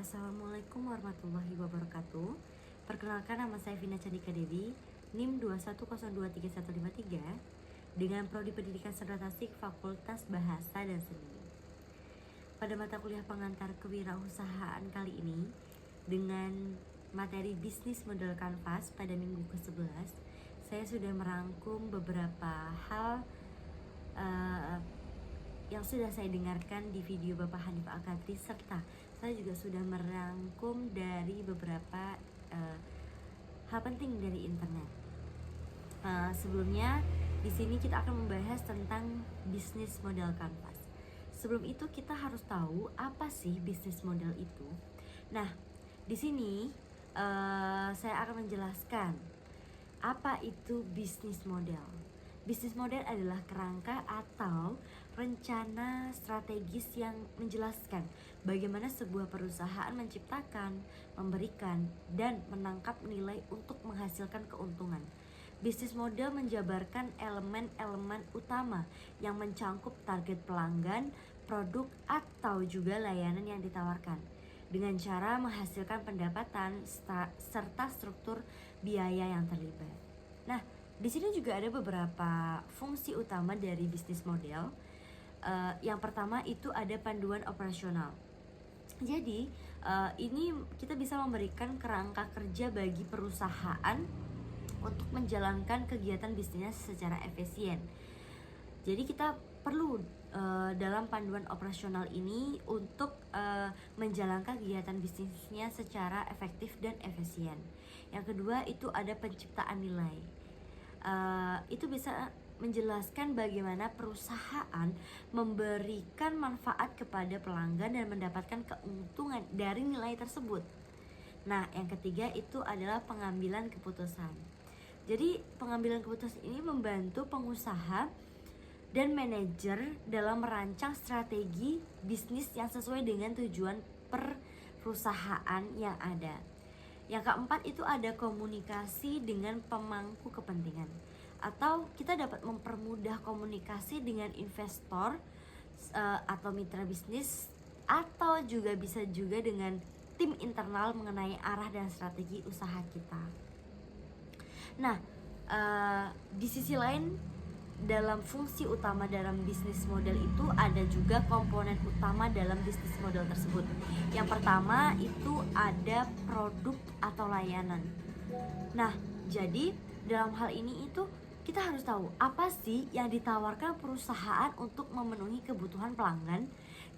Assalamualaikum warahmatullahi wabarakatuh. Perkenalkan, nama saya Vina Candika Dewi, NIM 210231153 dengan Prodi Pendidikan Sastra Tasik, Fakultas Bahasa dan Seni. Pada mata kuliah pengantar kewirausahaan kali ini dengan materi bisnis model kanvas pada minggu ke-11, saya sudah merangkum beberapa hal yang sudah saya dengarkan di video Bapak Hanif Al-Kadri, serta saya juga sudah merangkum dari beberapa hal penting dari internet. Sebelumnya di sini kita akan membahas tentang bisnis model kanvas. Sebelum itu kita harus tahu apa sih bisnis model itu. Nah, di sini saya akan menjelaskan apa itu bisnis model. Bisnis model adalah kerangka atau rencana strategis yang menjelaskan bagaimana sebuah perusahaan menciptakan, memberikan, dan menangkap nilai untuk menghasilkan keuntungan. Bisnis model menjabarkan elemen-elemen utama yang mencangkup target pelanggan, produk, atau juga layanan yang ditawarkan dengan cara menghasilkan pendapatan serta struktur biaya yang terlibat. Nah, di sini juga ada beberapa fungsi utama dari bisnis model. Yang pertama itu ada panduan operasional. Jadi ini kita bisa memberikan kerangka kerja bagi perusahaan untuk menjalankan kegiatan bisnisnya secara efisien. Jadi kita perlu dalam panduan operasional ini untuk menjalankan kegiatan bisnisnya secara efektif dan efisien. Yang kedua itu ada penciptaan nilai. Itu bisa menjelaskan bagaimana perusahaan memberikan manfaat kepada pelanggan dan mendapatkan keuntungan dari nilai tersebut. Nah, yang ketiga itu adalah pengambilan keputusan. Jadi pengambilan keputusan ini membantu pengusaha dan manajer dalam merancang strategi bisnis yang sesuai dengan tujuan perusahaan yang ada. Yang keempat itu ada komunikasi dengan pemangku kepentingan, atau kita dapat mempermudah komunikasi dengan investor atau mitra bisnis, atau juga bisa juga dengan tim internal mengenai arah dan strategi usaha kita. Nah, di sisi lain, dalam fungsi utama dalam bisnis model itu ada juga komponen utama dalam bisnis model tersebut. Yang pertama itu ada produk atau layanan. Nah, jadi dalam hal ini itu kita harus tahu apa sih yang ditawarkan perusahaan untuk memenuhi kebutuhan pelanggan.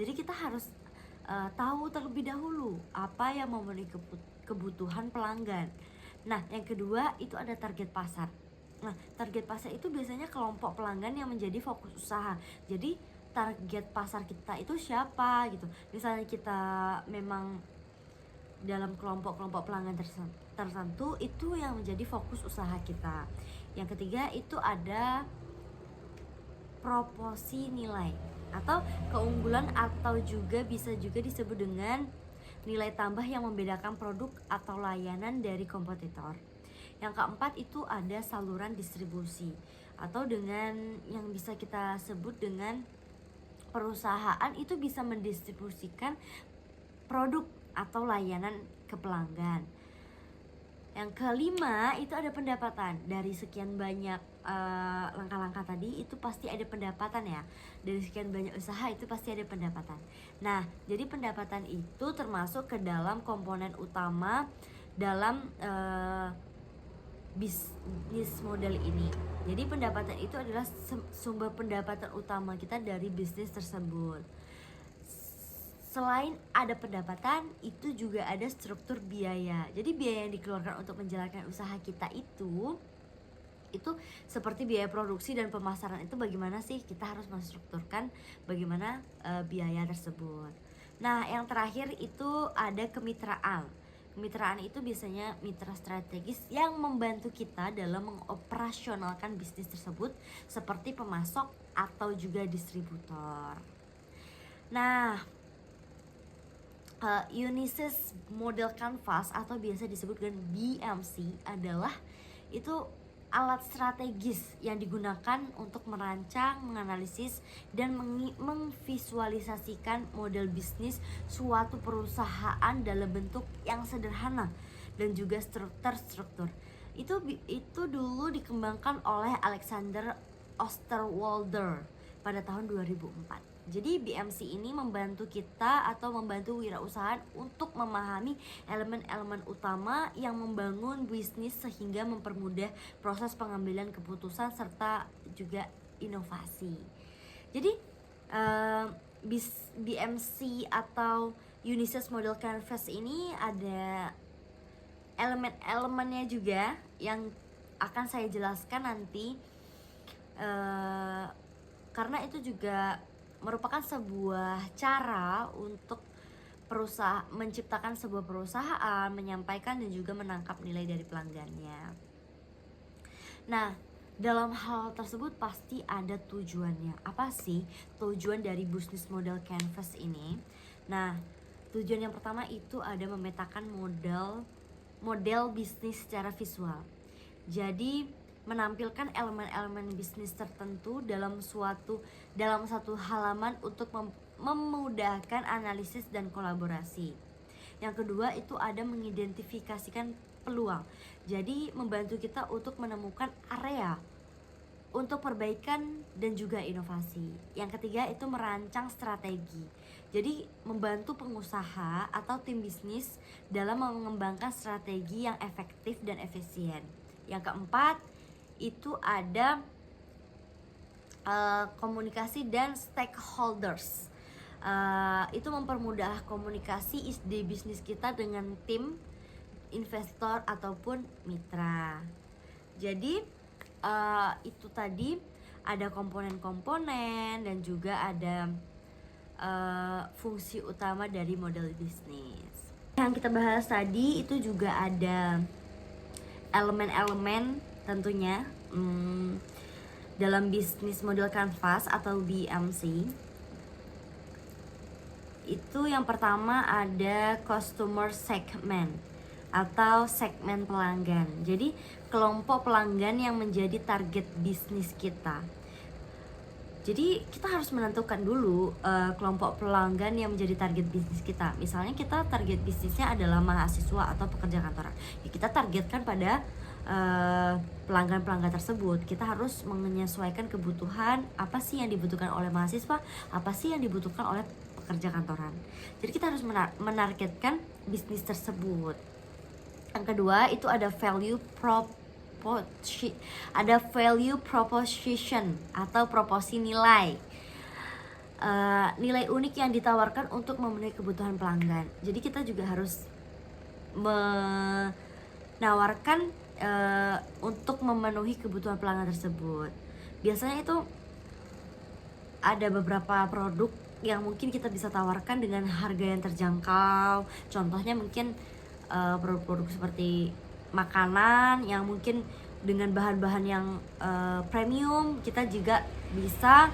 Jadi kita harus tahu terlebih dahulu apa yang memenuhi kebutuhan pelanggan. Nah, yang kedua itu ada target pasar. Nah, target pasar itu biasanya kelompok pelanggan yang menjadi fokus usaha. Jadi target pasar kita itu siapa gitu. Misalnya kita memang dalam kelompok-kelompok pelanggan tertentu, itu yang menjadi fokus usaha kita. Yang ketiga itu ada proporsi nilai atau keunggulan, atau juga bisa juga disebut dengan nilai tambah yang membedakan produk atau layanan dari kompetitor. Yang keempat itu ada saluran distribusi, atau dengan yang bisa kita sebut dengan perusahaan itu bisa mendistribusikan produk atau layanan ke pelanggan. Yang kelima itu ada pendapatan. Dari sekian banyak langkah-langkah tadi itu pasti ada pendapatan ya. Dari sekian banyak usaha itu pasti ada pendapatan. Nah, jadi pendapatan itu termasuk ke dalam komponen utama dalam bisnis model ini. Jadi pendapatan itu adalah sumber pendapatan utama kita dari bisnis tersebut. Selain ada pendapatan, itu juga ada struktur biaya. Jadi biaya yang dikeluarkan untuk menjalankan usaha kita itu seperti biaya produksi dan pemasaran. Itu bagaimana sih kita harus menstrukturkan bagaimana biaya tersebut. Nah, yang terakhir itu ada kemitraan. Kemitraan itu biasanya mitra strategis yang membantu kita dalam mengoperasionalkan bisnis tersebut, seperti pemasok atau juga distributor. Nah, Unisys model kanvas atau biasa disebut dengan BMC adalah itu alat strategis yang digunakan untuk merancang, menganalisis, dan memvisualisasikan model bisnis suatu perusahaan dalam bentuk yang sederhana dan juga terstruktur. Itu dulu dikembangkan oleh Alexander Osterwalder pada tahun 2004. Jadi BMC ini membantu kita atau membantu wirausahaan untuk memahami elemen-elemen utama yang membangun bisnis sehingga mempermudah proses pengambilan keputusan serta juga inovasi. Jadi BMC atau Unisys Model Canvas ini ada elemen-elemennya juga yang akan saya jelaskan nanti, karena itu juga merupakan sebuah cara untuk menciptakan sebuah perusahaan, menyampaikan dan juga menangkap nilai dari pelanggannya. Nah, dalam hal tersebut pasti ada tujuannya. Apa sih tujuan dari Business Model Canvas ini? Nah, tujuan yang pertama itu ada memetakan model bisnis secara visual. Jadi menampilkan elemen-elemen bisnis tertentu dalam satu halaman untuk memudahkan analisis dan kolaborasi. Yang kedua itu ada mengidentifikasikan peluang. Jadi membantu kita untuk menemukan area untuk perbaikan dan juga inovasi. Yang ketiga itu merancang strategi. Jadi membantu pengusaha atau tim bisnis dalam mengembangkan strategi yang efektif dan efisien. Yang keempat itu ada komunikasi dan stakeholders. Itu mempermudah komunikasi ide bisnis kita dengan tim, investor ataupun mitra. Jadi itu tadi ada komponen-komponen dan juga ada fungsi utama dari model bisnis. Yang kita bahas tadi itu juga ada elemen-elemen tentunya dalam Business Model Canvas atau BMC. Itu yang pertama ada customer segment atau segmen pelanggan. Jadi kelompok pelanggan yang menjadi target bisnis kita. Jadi kita harus menentukan dulu kelompok pelanggan yang menjadi target bisnis kita. Misalnya kita target bisnisnya adalah mahasiswa atau pekerja kantoran. Ya kita targetkan pada pelanggan-pelanggan tersebut. Kita harus menyesuaikan kebutuhan, apa sih yang dibutuhkan oleh mahasiswa, apa sih yang dibutuhkan oleh pekerja kantoran. Jadi kita harus menargetkan bisnis tersebut. Yang kedua itu ada value proposition atau proposi nilai. Nilai unik yang ditawarkan untuk memenuhi kebutuhan pelanggan. Jadi kita juga harus menawarkan untuk memenuhi kebutuhan pelanggan tersebut. Biasanya itu ada beberapa produk yang mungkin kita bisa tawarkan dengan harga yang terjangkau. Contohnya mungkin produk-produk seperti makanan yang mungkin dengan bahan-bahan yang premium. Kita juga bisa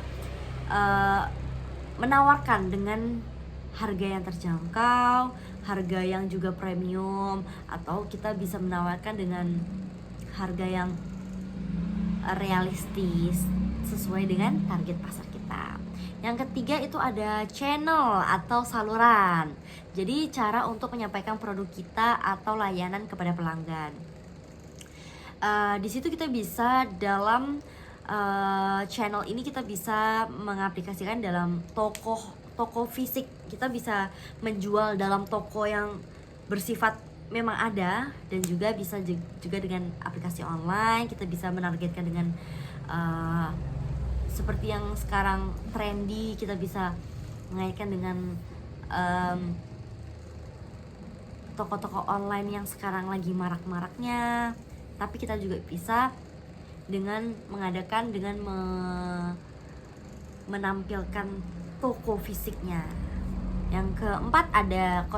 menawarkan dengan harga yang terjangkau, harga yang juga premium, atau kita bisa menawarkan dengan harga yang realistis sesuai dengan target pasar kita. Yang ketiga itu ada channel atau saluran. Jadi cara untuk menyampaikan produk kita atau layanan kepada pelanggan. Di situ kita bisa dalam channel ini kita bisa mengaplikasikan dalam toko fisik. Kita bisa menjual dalam toko yang bersifat memang ada, dan juga bisa juga dengan aplikasi online. Kita bisa menargetkan dengan seperti yang sekarang trendy, kita bisa mengaitkan dengan toko-toko online yang sekarang lagi marak-maraknya. Tapi kita juga bisa dengan mengadakan dengan menampilkan toko fisiknya. Yang keempat ada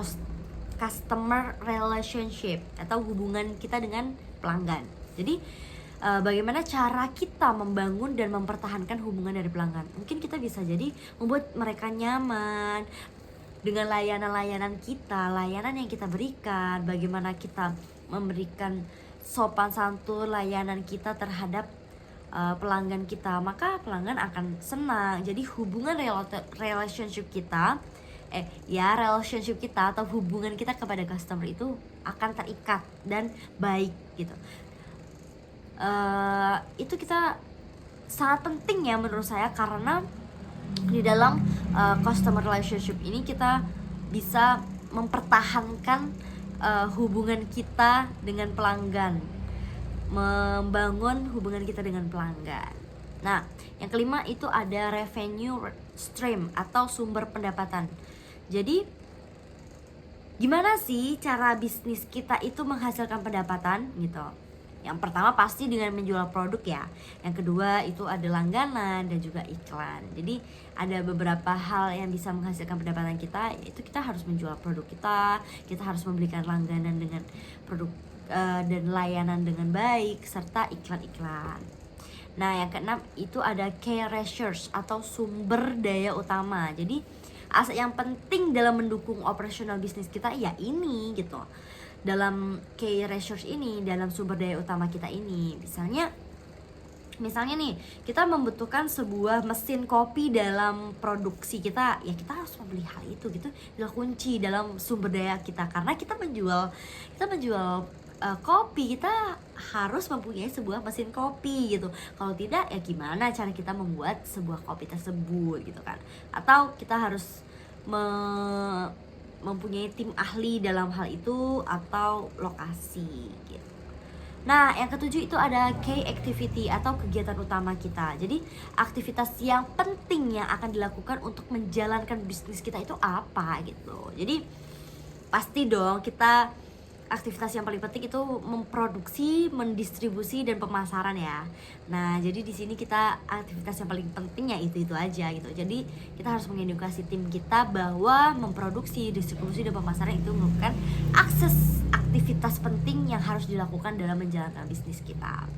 customer relationship atau hubungan kita dengan pelanggan. Jadi bagaimana cara kita membangun dan mempertahankan hubungan dari pelanggan. Mungkin kita bisa jadi membuat mereka nyaman dengan layanan-layanan kita, layanan yang kita berikan, bagaimana kita memberikan sopan santun layanan kita terhadap pelanggan kita, maka pelanggan akan senang. Jadi hubungan relationship kita relationship kita atau hubungan kita kepada customer itu akan terikat dan baik gitu. Itu kita sangat penting ya menurut saya, karena di dalam customer relationship ini kita bisa mempertahankan hubungan kita dengan pelanggan, membangun hubungan kita dengan pelanggan. Nah, yang kelima itu ada revenue stream atau sumber pendapatan. Jadi gimana sih cara bisnis kita itu menghasilkan pendapatan gitu? Yang pertama pasti dengan menjual produk ya. Yang kedua itu ada langganan dan juga iklan. Jadi ada beberapa hal yang bisa menghasilkan pendapatan kita, yaitu kita harus menjual produk kita harus memberikan langganan dengan produk dan layanan dengan baik, serta iklan-iklan. Nah, yang keenam itu ada key resource atau sumber daya utama. Jadi aset yang penting dalam mendukung operasional bisnis kita ya ini gitu. Dalam key resource ini, dalam sumber daya utama kita ini, misalnya nih, kita membutuhkan sebuah mesin kopi dalam produksi kita, ya kita harus membeli hal itu gitu. Adalah kunci dalam sumber daya kita, karena kita menjual kopi, kita harus mempunyai sebuah mesin kopi gitu. Kalau tidak, ya gimana cara kita membuat sebuah kopi tersebut gitu kan? Atau kita harus mempunyai tim ahli dalam hal itu atau lokasi gitu. Nah, yang ketujuh itu ada key activity atau kegiatan utama kita. Jadi aktivitas yang penting yang akan dilakukan untuk menjalankan bisnis kita itu apa gitu. Jadi pasti dong kita aktivitas yang paling penting itu memproduksi, mendistribusi, dan pemasaran ya. Nah, jadi di sini kita aktivitas yang paling penting ya itu aja gitu. Jadi kita harus mengedukasi tim kita bahwa memproduksi, distribusi, dan pemasaran itu merupakan aktivitas penting yang harus dilakukan dalam menjalankan bisnis kita.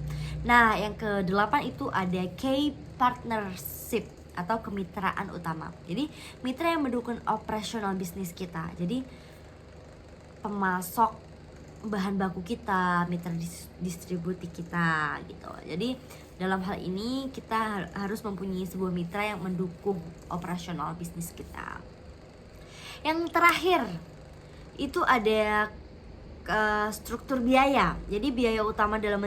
Nah, yang ke-8 itu ada key partnership atau kemitraan utama. Jadi mitra yang mendukung operasional bisnis kita. Jadi pemasok bahan baku kita, mitra distribusi kita gitu. Jadi dalam hal ini kita harus mempunyai sebuah mitra yang mendukung operasional bisnis kita. Yang terakhir itu ada struktur biaya. Jadi biaya utama dalam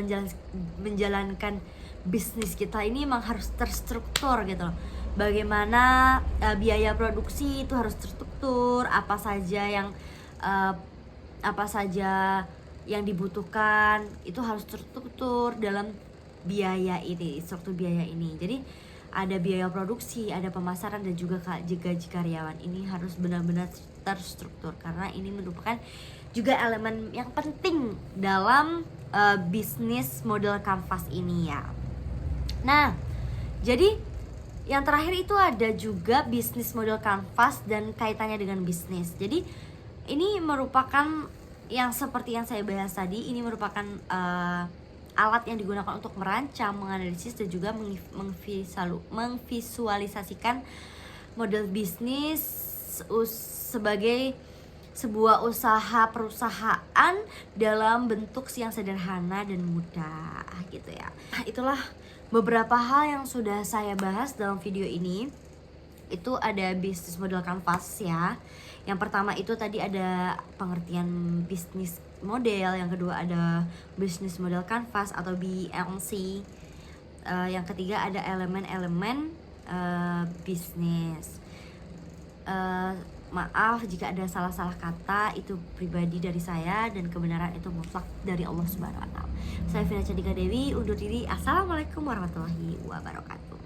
menjalankan bisnis kita ini memang harus terstruktur gitu loh. Bagaimana biaya produksi itu harus terstruktur, apa saja yang dibutuhkan itu harus terstruktur dalam struktur biaya ini. Jadi ada biaya produksi, ada pemasaran, dan juga gaji karyawan. Ini harus benar-benar terstruktur karena ini merupakan juga elemen yang penting dalam bisnis model kanvas ini ya. Nah, jadi yang terakhir itu ada juga bisnis model kanvas dan kaitannya dengan bisnis. Jadi ini merupakan yang seperti yang saya bahas tadi, ini merupakan alat yang digunakan untuk merancang, menganalisis, dan juga memvisualisasikan model bisnis sebagai sebuah usaha perusahaan dalam bentuk yang sederhana dan mudah gitu ya. Nah, itulah beberapa hal yang sudah saya bahas dalam video ini. Itu ada bisnis model kanvas ya. Yang pertama itu tadi ada pengertian bisnis model, yang kedua ada bisnis model kanvas atau BMC, yang ketiga ada elemen-elemen bisnis. Maaf jika ada salah-salah kata, itu pribadi dari saya dan kebenaran itu mutlak dari Allah Subhanahu wa taala. Saya Vina Candika Dewi undur diri. Assalamualaikum warahmatullahi wabarakatuh.